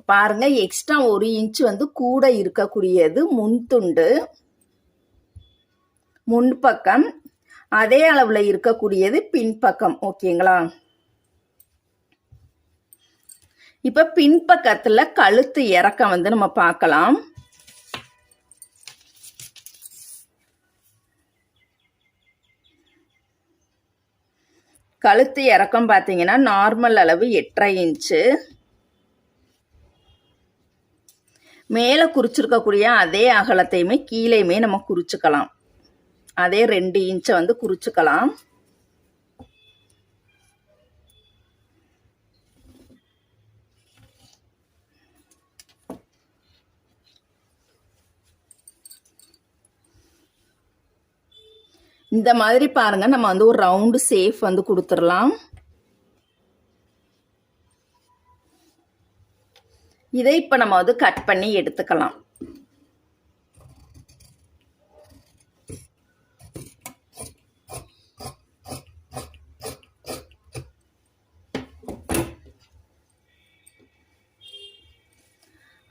பாருங்க, extra 1 inch வந்து கூட இருக்கக்கூடியது முன்துண்டு, முன்பக்கம். அதே அளவுல இருக்கக்கூடியது பின்பக்கம். ஓகேங்களா? இப்ப பின்பக்கத்துல கழுத்து இறக்கம் வந்து நம்ம பார்க்கலாம். கழுத்து இறக்கம் பார்த்தீங்கன்னா நார்மல் அளவு 8.5 இன்ச்சு. மேலே குறிச்சிருக்கக்கூடிய அதே அகலத்தையுமே கீழேயுமே நம்ம குறிச்சுக்கலாம். அதே 2 இன்ச்சை வந்து குறிச்சுக்கலாம். இந்த மாதிரி பாருங்க, நம்ம வந்து ஒரு ரவுண்டு ஷேப் வந்து கொடுத்துடலாம். இதை இப்ப நம்ம வந்து கட் பண்ணி எடுத்துக்கலாம்.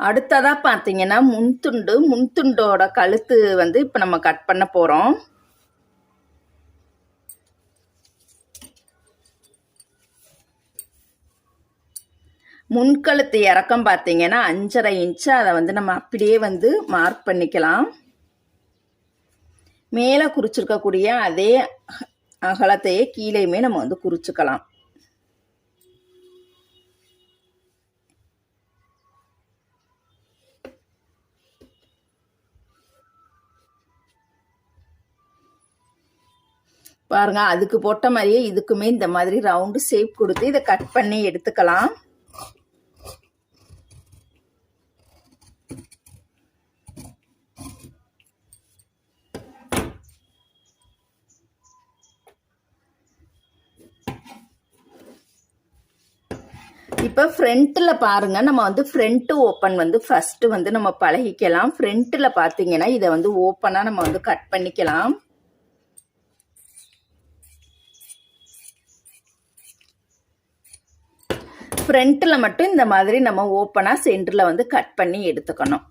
அடுத்ததா பார்த்தீங்கன்னா முன்துண்டோட கழுத்து வந்து இப்ப நம்ம கட் பண்ண போறோம். முன்கழுத்து இறக்கம் பார்த்தீங்கன்னா 5.5 இன்ச்சு. அதை வந்து நம்ம அப்படியே வந்து மார்க் பண்ணிக்கலாம். மேலே குறிச்சிருக்கக்கூடிய அதே அகலத்தையே கீழேயுமே நம்ம வந்து குறிச்சுக்கலாம். பாருங்க, அதுக்கு போட்ட மாதிரியே இதுக்குமே இந்த மாதிரி ரவுண்டு ஷேப் கொடுத்து இதை கட் பண்ணி எடுத்துக்கலாம். இப்போ ஃப்ரண்ட்டில் பாருங்க, நம்ம வந்து ஃப்ரண்ட் ஓப்பன் வந்து ஃபர்ஸ்ட் வந்து நம்ம பழகிக்கலாம். ஃப்ரண்ட்டில் பார்த்தீங்கன்னா இதை வந்து ஓப்பனாக நம்ம வந்து கட் பண்ணிக்கலாம். ஃப்ரண்ட்டில் மட்டும் இந்த மாதிரி நம்ம ஓப்பனாக சென்டரில் வந்து கட் பண்ணி எடுத்துக்கணும்.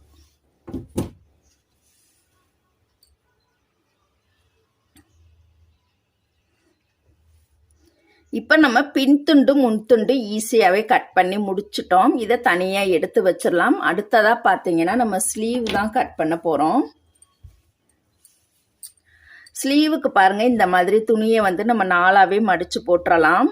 இப்போ நம்ம பின்துண்டு முன்துண்டு ஈஸியாகவே கட் பண்ணி முடிச்சிட்டோம். இதை தனியாக எடுத்து வச்சிடலாம். அடுத்ததாக பார்த்தீங்கன்னா நம்ம ஸ்லீவ் தான் கட் பண்ண போகிறோம். ஸ்லீவுக்கு பாருங்கள், இந்த மாதிரி துணியை வந்து நம்ம 4ஆவே மடித்து போட்டுறலாம்.